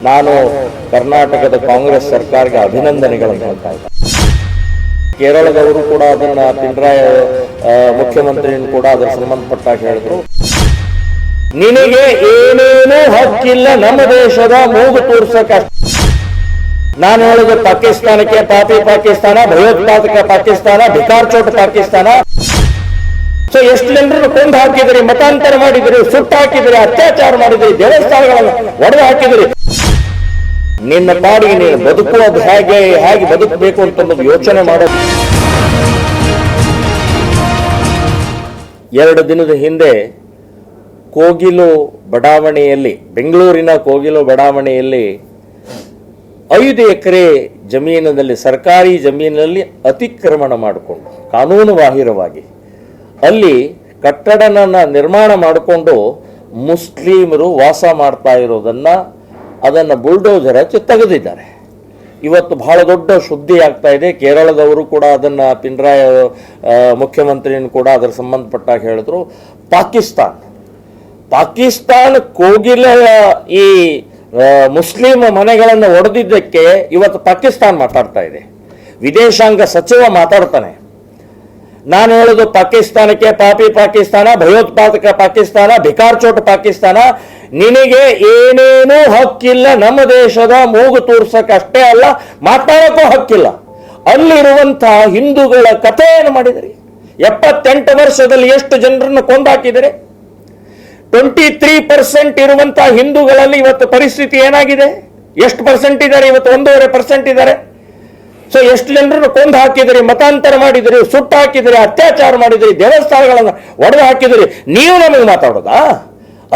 ನಾನು ಕರ್ನಾಟಕದ ಕಾಂಗ್ರೆಸ್ ಸರ್ಕಾರಕ್ಕೆ ಅಭಿನಂದನೆಗಳನ್ನು ಹೇಳ್ತಾ ಇದ್ದೆ. ಕೇರಳದವರು ಕೂಡ ಅದನ್ನ ಪಿಣರಾಯಿ ಮುಖ್ಯಮಂತ್ರಿಯನ್ನು ಕೂಡ ಅದರ ಸಂಬಂಧಪಟ್ಟಾಗ ಹೇಳಿದ್ರು, ನಿನಗೆ ಏನೇನೂ ಹಕ್ಕಿಲ್ಲ ನಮ್ಮ ದೇಶದ ಮೂಗು ತೋರ್ಸಕ. ನಾನು ಹೇಳಿದ ಪಾಕಿಸ್ತಾನಕ್ಕೆ ಪಾಪಿ ಪಾಕಿಸ್ತಾನ, ಭಯೋತ್ಪಾದಕ ಪಾಕಿಸ್ತಾನ, ಭಿಕಾರ್ಚೋಟ ಪಾಕಿಸ್ತಾನ. ಸೊ ಎಷ್ಟು ಜನರನ್ನು ಕೊಂದು ಹಾಕಿದ್ರಿ, ಮತಾಂತರ ಮಾಡಿದ್ರಿ, ಸುಟ್ಟು ಹಾಕಿದ್ರಿ, ಅತ್ಯಾಚಾರ ಮಾಡಿದ್ರಿ, ದೇವಸ್ಥಾನಗಳನ್ನು ಒಡೆದು ಹಾಕಿದ್ರಿ. ನಿನ್ನ ಪಾಡಿಗೆ ನೀನು ಬದುಕುವುದು ಹೇಗೆ ಬದುಕಬೇಕು ಅಂತ ಯೋಚನೆ ಮಾಡೋದು. 2 ದಿನದ ಹಿಂದೆ ಕೋಗಿಲು ಬಡಾವಣೆಯಲ್ಲಿ, ಬೆಂಗಳೂರಿನ ಕೋಗಿಲು ಬಡಾವಣೆಯಲ್ಲಿ 5 ಎಕರೆ ಜಮೀನಿನಲ್ಲಿ, ಸರ್ಕಾರಿ ಜಮೀನಿನಲ್ಲಿ ಅತಿಕ್ರಮಣ ಮಾಡಿಕೊಂಡು ಕಾನೂನು ಬಾಹಿರವಾಗಿ ಅಲ್ಲಿ ಕಟ್ಟಡನ ನಿರ್ಮಾಣ ಮಾಡಿಕೊಂಡು ಮುಸ್ಲಿಮರು ವಾಸ ಮಾಡ್ತಾ ಇರೋದನ್ನ ಅದನ್ನು ಬುಲ್ಡೋಜರ್ ಹಚ್ಚಿ ತೆಗೆದಿದ್ದಾರೆ. ಇವತ್ತು ಬಹಳ ದೊಡ್ಡ ಸುದ್ದಿ ಆಗ್ತಾ ಇದೆ. ಕೇರಳದವರು ಕೂಡ ಅದನ್ನು ಪಿಣರಾಯಿ ಮುಖ್ಯಮಂತ್ರಿಯನ್ನು ಕೂಡ ಅದರ ಸಂಬಂಧಪಟ್ಟಾಗ ಹೇಳಿದ್ರು, ಪಾಕಿಸ್ತಾನ ಕೋಗಿಲ ಈ ಮುಸ್ಲಿಂ ಮನೆಗಳನ್ನು ಒಡೆದಿದ್ದಕ್ಕೆ ಇವತ್ತು ಪಾಕಿಸ್ತಾನ ಮಾತಾಡ್ತಾ ಇದೆ. ವಿದೇಶಾಂಗ ಸಚಿವ ಮಾತಾಡ್ತಾನೆ. ನಾನು ಹೇಳೋದು ಪಾಕಿಸ್ತಾನಕ್ಕೆ ಪಾಪಿ ಪಾಕಿಸ್ತಾನ, ಭಯೋತ್ಪಾದಕ ಪಾಕಿಸ್ತಾನ, ಭಿಕಾರ್ಚೋಟ ಪಾಕಿಸ್ತಾನ. ನಿನಗೆ ಏನೇನೂ ಹಕ್ಕಿಲ್ಲ ನಮ್ಮ ದೇಶದ ಮೂಗು ತೋರ್ಸಕ್ಕೆ, ಅಷ್ಟೇ ಅಲ್ಲ ಮಾತಾಡೋಕ್ಕೂ ಹಕ್ಕಿಲ್ಲ. ಅಲ್ಲಿರುವಂತಹ ಹಿಂದೂಗಳ ಕಥೆ ಏನು ಮಾಡಿದ್ರಿ? 78 ವರ್ಷದಲ್ಲಿ ಎಷ್ಟು ಜನರನ್ನು ಕೊಂದಾಕಿದರೆ? 23% ಇರುವಂತಹ ಹಿಂದೂಗಳಲ್ಲಿ ಇವತ್ತು ಪರಿಸ್ಥಿತಿ ಏನಾಗಿದೆ? ಎಷ್ಟು ಪರ್ಸೆಂಟ್ ಇದ್ದಾರೆ ಇವತ್ತು? 1.5% ಇದ್ದಾರೆ. ಸೊ ಎಷ್ಟು ಜನರನ್ನು ಕೊಂದು ಹಾಕಿದ್ರಿ, ಮತಾಂತರ ಮಾಡಿದ್ರಿ, ಸುಟ್ಟು ಹಾಕಿದ್ರಿ, ಅತ್ಯಾಚಾರ ಮಾಡಿದ್ರಿ, ದೇವಸ್ಥಾನಗಳನ್ನು ಒಡೆದು ಹಾಕಿದ್ರಿ. ನೀವು ನಮಗೆ ಮಾತಾಡೋದಾ?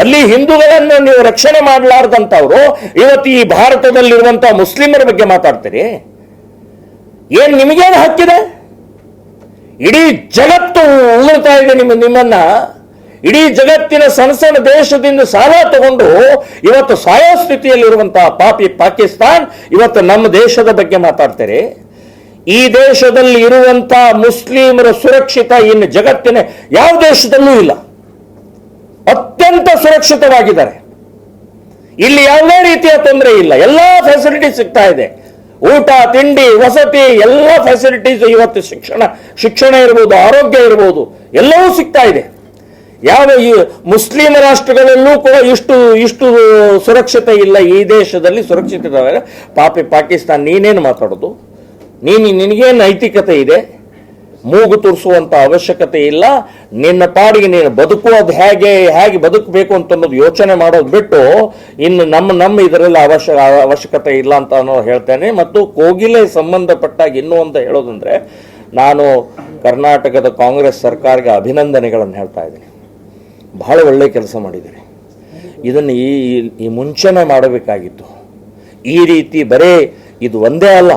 ಅಲ್ಲಿ ಹಿಂದೂಗಳನ್ನು ನೀವು ರಕ್ಷಣೆ ಮಾಡಲಾರ್ದಂಥವ್ರು ಇವತ್ತು ಈ ಭಾರತದಲ್ಲಿರುವಂತಹ ಮುಸ್ಲಿಮರ ಬಗ್ಗೆ ಮಾತಾಡ್ತೀರಿ. ಏನ್ ನಿಮಗೇನು ಹಕ್ಕಿದೆ? ಇಡೀ ಜಗತ್ತು ಉಗುಳ್ತಾ ಇದೆ ನಿಮ್ಮನ್ನ. ಇಡೀ ಜಗತ್ತಿನ ಸಣ್ಣ ದೇಶದಿಂದ ಸಾಲ ತಗೊಂಡು ಇವತ್ತು ಸಾಯೋ ಸ್ಥಿತಿಯಲ್ಲಿರುವಂತಹ ಪಾಪಿ ಪಾಕಿಸ್ತಾನ್ ಇವತ್ತು ನಮ್ಮ ದೇಶದ ಬಗ್ಗೆ ಮಾತಾಡ್ತಾರೆ. ಈ ದೇಶದಲ್ಲಿ ಇರುವಂತಹ ಮುಸ್ಲಿಮರ ಸುರಕ್ಷಿತ ಇನ್ನು ಜಗತ್ತಿನ ಯಾವ ದೇಶದಲ್ಲೂ ಇಲ್ಲ. ಅತ್ಯಂತ ಸುರಕ್ಷಿತವಾಗಿದ್ದಾರೆ. ಇಲ್ಲಿ ಯಾವುದೇ ರೀತಿಯ ತೊಂದರೆ ಇಲ್ಲ. ಎಲ್ಲಾ ಫೆಸಿಲಿಟೀಸ್ ಸಿಗ್ತಾ ಇದೆ. ಊಟ, ತಿಂಡಿ, ವಸತಿ, ಎಲ್ಲ ಫೆಸಿಲಿಟೀಸ್ ಇವತ್ತು ಶಿಕ್ಷಣ ಇರ್ಬೋದು, ಆರೋಗ್ಯ ಇರ್ಬೋದು, ಎಲ್ಲವೂ ಸಿಗ್ತಾ ಇದೆ. ಯಾವ ಈ ಮುಸ್ಲಿಂ ರಾಷ್ಟ್ರಗಳಲ್ಲೂ ಕೂಡ ಇಷ್ಟು ಸುರಕ್ಷತೆ ಇಲ್ಲ. ಈ ದೇಶದಲ್ಲಿ ಸುರಕ್ಷಿತ ಇದ್ದಾವೆ. ಪಾಪಿ ಪಾಕಿಸ್ತಾನ, ನೀನೇನು ಮಾತಾಡೋದು? ನಿನಗೇನು ನೈತಿಕತೆ ಇದೆ? ಮೂಗು ತುರಿಸುವಂತ ಅವಶ್ಯಕತೆ ಇಲ್ಲ. ನಿನ್ನ ಪಾಡಿಗೆ ನೀನು ಬದುಕುವುದು ಹೇಗೆ ಬದುಕಬೇಕು ಅಂತ ಯೋಚನೆ ಮಾಡೋದು ಬಿಟ್ಟು ಇನ್ನು ನಮ್ಮ ಇದರಲ್ಲಿ ಅವಶ್ಯಕತೆ ಇಲ್ಲ ಅಂತ ಹೇಳ್ತೇನೆ. ಮತ್ತು ಕೋಗಿಲೆ ಸಂಬಂಧಪಟ್ಟಾಗ ಇನ್ನೂ ಅಂತ ಹೇಳೋದಂದ್ರೆ, ನಾನು ಕರ್ನಾಟಕದ ಕಾಂಗ್ರೆಸ್ ಸರ್ಕಾರಕ್ಕೆ ಅಭಿನಂದನೆಗಳನ್ನು ಹೇಳ್ತಾ ಇದ್ದೀನಿ. ಬಹಳ ಒಳ್ಳೆ ಕೆಲಸ ಮಾಡಿದ್ದೀರಿ. ಇದನ್ನು ಈ ಮುಂಚೆನೇ ಮಾಡಬೇಕಾಗಿತ್ತು. ಈ ರೀತಿ ಬರೇ ಇದು ಒಂದೇ ಅಲ್ಲ,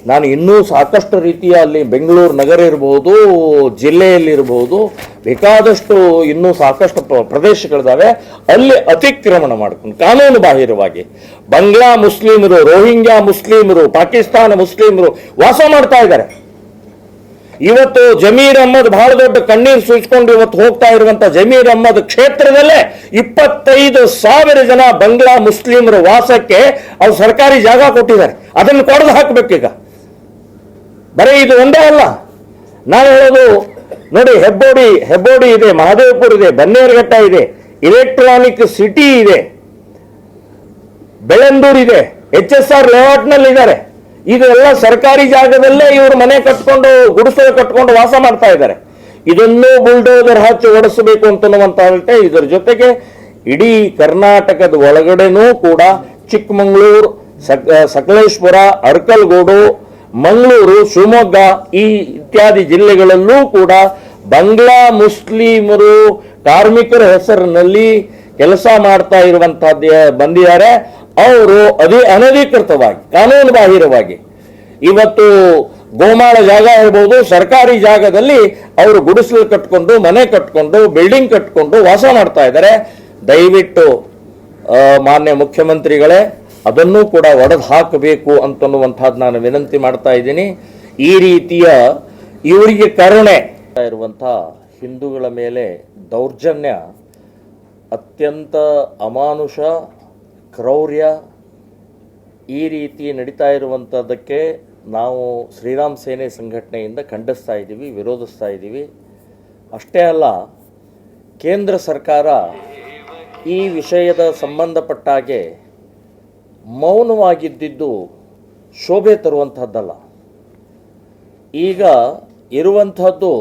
ನಾನು ಇನ್ನೂ ಸಾಕಷ್ಟು ರೀತಿಯ ಅಲ್ಲಿ ಬೆಂಗಳೂರು ನಗರ ಇರ್ಬೋದು, ಜಿಲ್ಲೆಯಲ್ಲಿರ್ಬೋದು, ಬೇಕಾದಷ್ಟು ಇನ್ನೂ ಸಾಕಷ್ಟು ಪ್ರದೇಶಗಳಿದ್ದಾವೆ. ಅಲ್ಲಿ ಅತಿಕ್ರಮಣ ಮಾಡ್ಕೊಂಡು ಕಾನೂನು ಬಾಹಿರವಾಗಿ ಬಂಗ್ಲಾ ಮುಸ್ಲಿಮರು, ರೋಹಿಂಗ್ಯಾ ಮುಸ್ಲಿಮರು, ಪಾಕಿಸ್ತಾನ ಮುಸ್ಲಿಮರು ವಾಸ ಮಾಡ್ತಾ ಇದ್ದಾರೆ. ಇವತ್ತು ಜಮೀರ್ ಅಹ್ಮದ್ ಬಹಳ ದೊಡ್ಡ ಕಣ್ಣೀರು ಸುರಿಸ್ಕೊಂಡು ಇವತ್ತು ಹೋಗ್ತಾ ಇರುವಂತ ಜಮೀರ್ ಅಹ್ಮದ್ ಕ್ಷೇತ್ರದಲ್ಲೇ 25,000 ಜನ ಬಂಗ್ಲಾ ಮುಸ್ಲಿಮರ ವಾಸಕ್ಕೆ ಅವ್ರು ಸರ್ಕಾರಿ ಜಾಗ ಕೊಟ್ಟಿದ್ದಾರೆ. ಅದನ್ನು ಕೊಡದು ಹಾಕಬೇಕೀಗ. ಬರೀ ಇದು ಒಂದೇ ಅಲ್ಲ. ನಾನು ಹೇಳೋದು ನೋಡಿ, ಹೆಬ್ಬೋಡಿ ಇದೆ, ಮಹದೇವಪುರ ಇದೆ, ಬನ್ನೇರುಘಟ್ಟ ಇದೆ, ಇಲೆಕ್ಟ್ರಾನಿಕ್ ಸಿಟಿ ಇದೆ, ಬೆಳಂದೂರು ಇದೆ, HSR ಲೇಔಟ್ನಲ್ಲಿ ಇದ್ದಾರೆ. ಇದೆಲ್ಲ ಸರ್ಕಾರಿ ಜಾಗದಲ್ಲೇ ಇವರು ಮನೆ ಕಟ್ಕೊಂಡು, ಗುಡಿಸಲು ಕಟ್ಕೊಂಡು ವಾಸ ಮಾಡ್ತಾ ಇದ್ದಾರೆ. ಇದನ್ನು ಬುಲ್ಡೋಜರ್ ಹಚ್ಚಿ ಓಡಿಸಬೇಕು ಅಂತನ್ನುವಂತ ಹೇಳ್ತೆ. ಇದರ ಜೊತೆಗೆ ಇಡೀ ಕರ್ನಾಟಕದ ಒಳಗಡೆನೂ ಕೂಡ ಚಿಕ್ಕಮಗಳೂರು, ಸಕಲೇಶ್ಪುರ, ಅರ್ಕಲ್ಗೋಡು, ಮಂಗಳೂರು, ಶಿವಮೊಗ್ಗ ಈ ಇತ್ಯಾದಿ ಜಿಲ್ಲೆಗಳಲ್ಲೂ ಕೂಡ ಬಂಗ್ಲಾ ಮುಸ್ಲಿಮರು ಕಾರ್ಮಿಕರ ಹೆಸರಿನಲ್ಲಿ ಕೆಲಸ ಮಾಡ್ತಾ ಇರುವಂತಹದ್ದು ಬಂದಿದ್ದಾರೆ. ಅವರು ಅನಧಿಕೃತವಾಗಿ, ಕಾನೂನು ಬಾಹಿರವಾಗಿ ಇವತ್ತು ಗೋಮಾಳ ಜಾಗ ಇರ್ಬೋದು, ಸರ್ಕಾರಿ ಜಾಗದಲ್ಲಿ ಅವರು ಗುಡಿಸಲು ಕಟ್ಕೊಂಡು, ಮನೆ ಕಟ್ಕೊಂಡು, ಬಿಲ್ಡಿಂಗ್ ಕಟ್ಕೊಂಡು ವಾಸ ಮಾಡ್ತಾ ಇದ್ದಾರೆ. ದಯವಿಟ್ಟು ಮಾನ್ಯ ಮುಖ್ಯಮಂತ್ರಿಗಳೇ, ಅದನ್ನೂ ಕೂಡ ಒಡೆದು ಹಾಕಬೇಕು ಅಂತನ್ನುವಂಥದ್ದು ನಾನು ವಿನಂತಿ ಮಾಡ್ತಾ ಇದ್ದೀನಿ. ಈ ರೀತಿಯ ಇವರಿಗೆ ಕರುಣೆ ಇರುವಂತಹ ಹಿಂದೂಗಳ ಮೇಲೆ ದೌರ್ಜನ್ಯ ಅತ್ಯಂತ ಅಮಾನುಷ, ಕ್ರೌರ್ಯ ಈ ರೀತಿ ನಡೀತಾ ಇರುವಂಥದ್ದಕ್ಕೆ ನಾವು ಶ್ರೀರಾಮ್ ಸೇನೆ ಸಂಘಟನೆಯಿಂದ ಖಂಡಿಸ್ತಾ ಇದ್ದೀವಿ, ವಿರೋಧಿಸ್ತಾ ಇದ್ದೀವಿ. ಅಷ್ಟೇ ಅಲ್ಲ, ಕೇಂದ್ರ ಸರ್ಕಾರ ಈ ವಿಷಯದ ಸಂಬಂಧಪಟ್ಟಾಗೆ ಮೌನವಾಗಿದ್ದಿದ್ದು ಶೋಭೆ ತರುವಂಥದ್ದಲ್ಲ. ಈಗ ಇರುವಂಥದ್ದು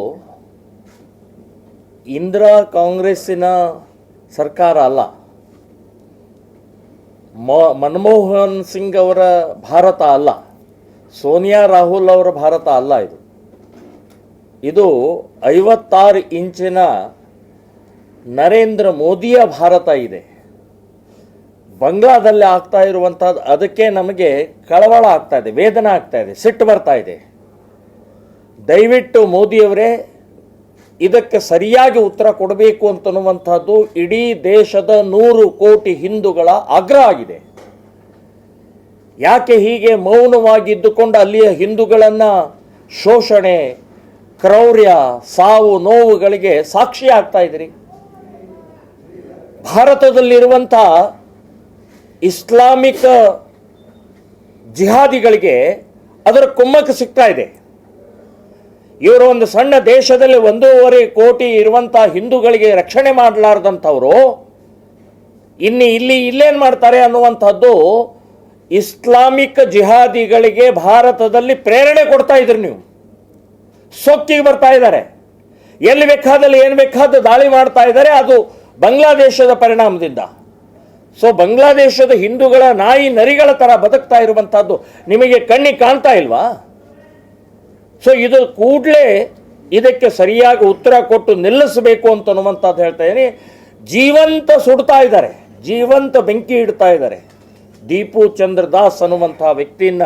ಇಂದಿರಾ ಕಾಂಗ್ರೆಸ್ಸಿನ ಸರ್ಕಾರ ಅಲ್ಲ, ಮನಮೋಹನ್ ಸಿಂಗ್ ಅವರ ಭಾರತ ಅಲ್ಲ, ಸೋನಿಯಾ ರಾಹುಲ್ ಅವರ ಭಾರತ ಅಲ್ಲ. ಇದು 56 ಇಂಚಿನ ನರೇಂದ್ರ ಮೋದಿಯ ಭಾರತ ಇದೆ. ಬಂಗಾಳದಲ್ಲಿ ಆಗ್ತಾ ಇರುವಂಥದ್ದು ಅದಕ್ಕೆ ನಮಗೆ ಕಳವಳ ಆಗ್ತಾ ಇದೆ, ವೇದನೆ ಆಗ್ತಾ ಇದೆ, ಸಿಟ್ಟು ಬರ್ತಾ ಇದೆ. ದಯವಿಟ್ಟು ಮೋದಿಯವರೇ ಇದಕ್ಕೆ ಸರಿಯಾಗಿ ಉತ್ತರ ಕೊಡಬೇಕು ಅಂತನ್ನುವಂಥದ್ದು ಇಡೀ ದೇಶದ 100 ಕೋಟಿ ಹಿಂದೂಗಳ ಆಗ್ರಹ ಆಗಿದೆ. ಯಾಕೆ ಹೀಗೆ ಮೌನವಾಗಿದ್ದುಕೊಂಡು ಅಲ್ಲಿಯ ಹಿಂದೂಗಳನ್ನು ಶೋಷಣೆ, ಕ್ರೌರ್ಯ, ಸಾವು ನೋವುಗಳಿಗೆ ಸಾಕ್ಷಿ ಆಗ್ತಾ ಇದ್ದೀರಿ? ಭಾರತದಲ್ಲಿರುವಂಥ ಇಸ್ಲಾಮಿಕ್ ಜಿಹಾದಿಗಳಿಗೆ ಅದರ ಕುಮ್ಮಕ್ಕು ಸಿಗ್ತಾ ಇದೆ. ಇವರು ಒಂದು ಸಣ್ಣ ದೇಶದಲ್ಲಿ 1.5 ಕೋಟಿ ಇರುವಂಥ ಹಿಂದೂಗಳಿಗೆ ರಕ್ಷಣೆ ಮಾಡಲಾರ್ದಂಥವರು ಇಲ್ಲೇನು ಮಾಡ್ತಾರೆ ಅನ್ನುವಂಥದ್ದು ಇಸ್ಲಾಮಿಕ್ ಜಿಹಾದಿಗಳಿಗೆ ಭಾರತದಲ್ಲಿ ಪ್ರೇರಣೆ ಕೊಡ್ತಾ ಇದ್ರಿ. ನೀವು ಸೊಕ್ಕಿಗೆ ಬರ್ತಾ ಇದ್ದಾರೆ, ಎಲ್ಲಿ ಬೇಕಾದಲ್ಲಿ ಏನು ಬೇಕಾದ ದಾಳಿ ಮಾಡ್ತಾ ಇದ್ದಾರೆ. ಅದು ಬಾಂಗ್ಲಾದೇಶದ ಪರಿಣಾಮದಿಂದ. ಸೊ ಬಾಂಗ್ಲಾದೇಶದ ಹಿಂದೂಗಳ ನಾಯಿ ನರಿಗಳ ಥರ ಬದುಕ್ತಾ ಇರುವಂಥದ್ದು ನಿಮಗೆ ಕಣ್ಣಿಗೆ ಕಾಣ್ತಾ ಇಲ್ವಾ? ಸೊ ಇದು ಕೂಡಲೇ ಇದಕ್ಕೆ ಸರಿಯಾಗಿ ಉತ್ತರ ಕೊಟ್ಟು ನಿಲ್ಲಿಸಬೇಕು ಅಂತನ್ನುವಂಥದ್ದು ಹೇಳ್ತಾ ಇದ್ದೀನಿ. ಜೀವಂತ ಸುಡ್ತಾ ಇದ್ದಾರೆ, ಜೀವಂತ ಬೆಂಕಿ ಇಡ್ತಾ ಇದ್ದಾರೆ. ದೀಪು ಚಂದ್ರ ದಾಸ್ ಅನ್ನುವಂಥ ವ್ಯಕ್ತಿನ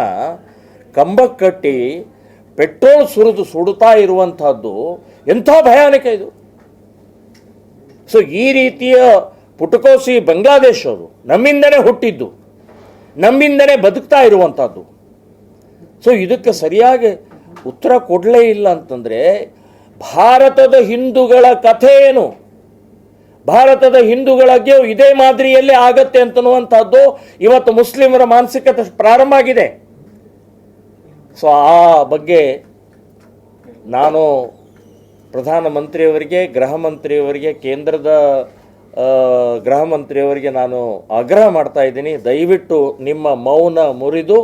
ಕಂಬಕ್ಕೆ ಕಟ್ಟಿ ಪೆಟ್ರೋಲ್ ಸುರಿದು ಸುಡುತ್ತಾ ಇರುವಂಥದ್ದು ಎಂಥ ಭಯಾನಕ ಇದು. ಸೊ ಈ ರೀತಿಯ ಪುಟಕೋಸಿ ಬಾಂಗ್ಲಾದೇಶರು ನಮ್ಮಿಂದನೇ ಹುಟ್ಟಿದ್ದು, ನಮ್ಮಿಂದನೇ ಬದುಕ್ತಾ ಇರುವಂಥದ್ದು. ಸೊ ಇದಕ್ಕೆ ಸರಿಯಾಗಿ ಉತ್ತರ ಕೊಡಲೇ ಇಲ್ಲ ಅಂತಂದರೆ ಭಾರತದ ಹಿಂದೂಗಳ ಕಥೆ ಏನು? ಭಾರತದ ಹಿಂದೂಗಳಿಗೆ ಇದೇ ಮಾದರಿಯಲ್ಲೇ ಆಗತ್ತೆ ಅಂತನ್ನುವಂಥದ್ದು ಇವತ್ತು ಮುಸ್ಲಿಮರ ಮಾನಸಿಕತೆ ಪ್ರಾರಂಭ ಆಗಿದೆ. ಸೊ ಆ ಬಗ್ಗೆ ನಾನು ಪ್ರಧಾನಮಂತ್ರಿಯವರಿಗೆ, ಗೃಹ ಮಂತ್ರಿಯವರಿಗೆ, ಕೇಂದ್ರದ ಗೃಹ ಮಂತ್ರಿಯವರಿಗೆ ನಾನು ಆಗ್ರಹ ಮಾಡ್ತಾ ಇದ್ದೀನಿ. ದಯವಿಟ್ಟು ನಿಮ್ಮ ಮೌನ ಮುರಿದು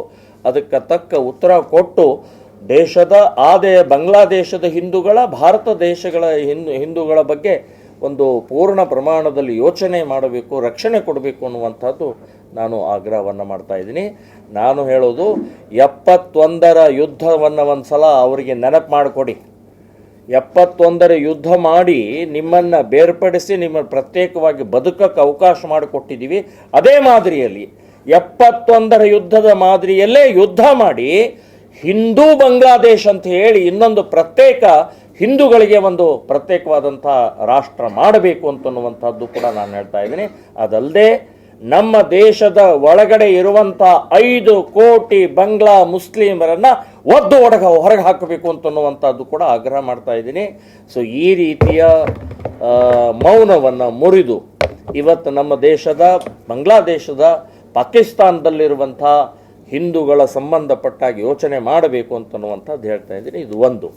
ಅದಕ್ಕೆ ತಕ್ಕ ಉತ್ತರ ಕೊಟ್ಟು ದೇಶದ ಬಾಂಗ್ಲಾದೇಶದ ಹಿಂದೂಗಳ, ಭಾರತ ದೇಶಗಳ ಹಿಂದೂಗಳ ಬಗ್ಗೆ ಒಂದು ಪೂರ್ಣ ಪ್ರಮಾಣದಲ್ಲಿ ಯೋಚನೆ ಮಾಡಬೇಕು, ರಕ್ಷಣೆ ಕೊಡಬೇಕು ಅನ್ನುವಂಥದ್ದು ನಾನು ಆಗ್ರಹವನ್ನು ಮಾಡ್ತಾ ಇದ್ದೀನಿ. ನಾನು ಹೇಳೋದು 71ರ ಯುದ್ಧವನ್ನು ಒಂದು ಸಲ ಅವರಿಗೆ ನೆನಪು ಮಾಡಿಕೊಡಿ. 71ರ ಯುದ್ಧ ಮಾಡಿ ನಿಮ್ಮನ್ನು ಬೇರ್ಪಡಿಸಿ ನಿಮ್ಮನ್ನು ಪ್ರತ್ಯೇಕವಾಗಿ ಬದುಕಕ್ಕೆ ಅವಕಾಶ ಮಾಡಿಕೊಟ್ಟಿದ್ದೀವಿ. ಅದೇ ಮಾದರಿಯಲ್ಲಿ 71ರ ಯುದ್ಧದ ಮಾದರಿಯಲ್ಲೇ ಯುದ್ಧ ಮಾಡಿ ಹಿಂದೂ ಬಾಂಗ್ಲಾದೇಶ್ ಅಂತ ಹೇಳಿ ಇನ್ನೊಂದು ಪ್ರತ್ಯೇಕ ಹಿಂದೂಗಳಿಗೆ ಒಂದು ಪ್ರತ್ಯೇಕವಾದಂಥ ರಾಷ್ಟ್ರ ಮಾಡಬೇಕು ಅಂತನ್ನುವಂಥದ್ದು ಕೂಡ ನಾನು ಹೇಳ್ತಾ ಇದ್ದೀನಿ. ಅದಲ್ಲದೆ ನಮ್ಮ ದೇಶದ ಒಳಗಡೆ ಇರುವಂಥ 5 ಕೋಟಿ ಬಾಂಗ್ಲಾ ಮುಸ್ಲಿಮರನ್ನು ಹೊರಗೆ ಹಾಕಬೇಕು ಅಂತನ್ನುವಂಥದ್ದು ಕೂಡ ಆಗ್ರಹ ಮಾಡ್ತಾ ಇದ್ದೀನಿ. ಸೊ ಈ ರೀತಿಯ ಮೌನವನ್ನು ಮುರಿದು ಇವತ್ತು ನಮ್ಮ ದೇಶದ, ಬಾಂಗ್ಲಾದೇಶದ, ಪಾಕಿಸ್ತಾನದಲ್ಲಿರುವಂಥ ಹಿಂದೂಗಳ ಸಂಬಂಧಪಟ್ಟಾಗಿ ಯೋಚನೆ ಮಾಡಬೇಕು ಅಂತನ್ನುವಂಥದ್ದು ಹೇಳ್ತಾ ಇದ್ದೀನಿ. ಇದು ಒಂದು.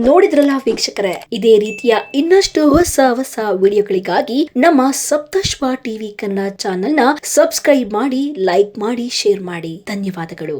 ನೋಡಿದ್ರಲ್ಲ ವೀಕ್ಷಕರೇ, ಇದೇ ರೀತಿಯ ಇನ್ನಷ್ಟು ಹೊಸ ವಿಡಿಯೋಗಳಿಗಾಗಿ ನಮ್ಮ ಸಪ್ತಶ್ವ ಟಿವಿ ಕನ್ನಡ ಚಾನೆಲ್ನ ಸಬ್ಸ್ಕ್ರೈಬ್ ಮಾಡಿ, ಲೈಕ್ ಮಾಡಿ, ಶೇರ್ ಮಾಡಿ. ಧನ್ಯವಾದಗಳು.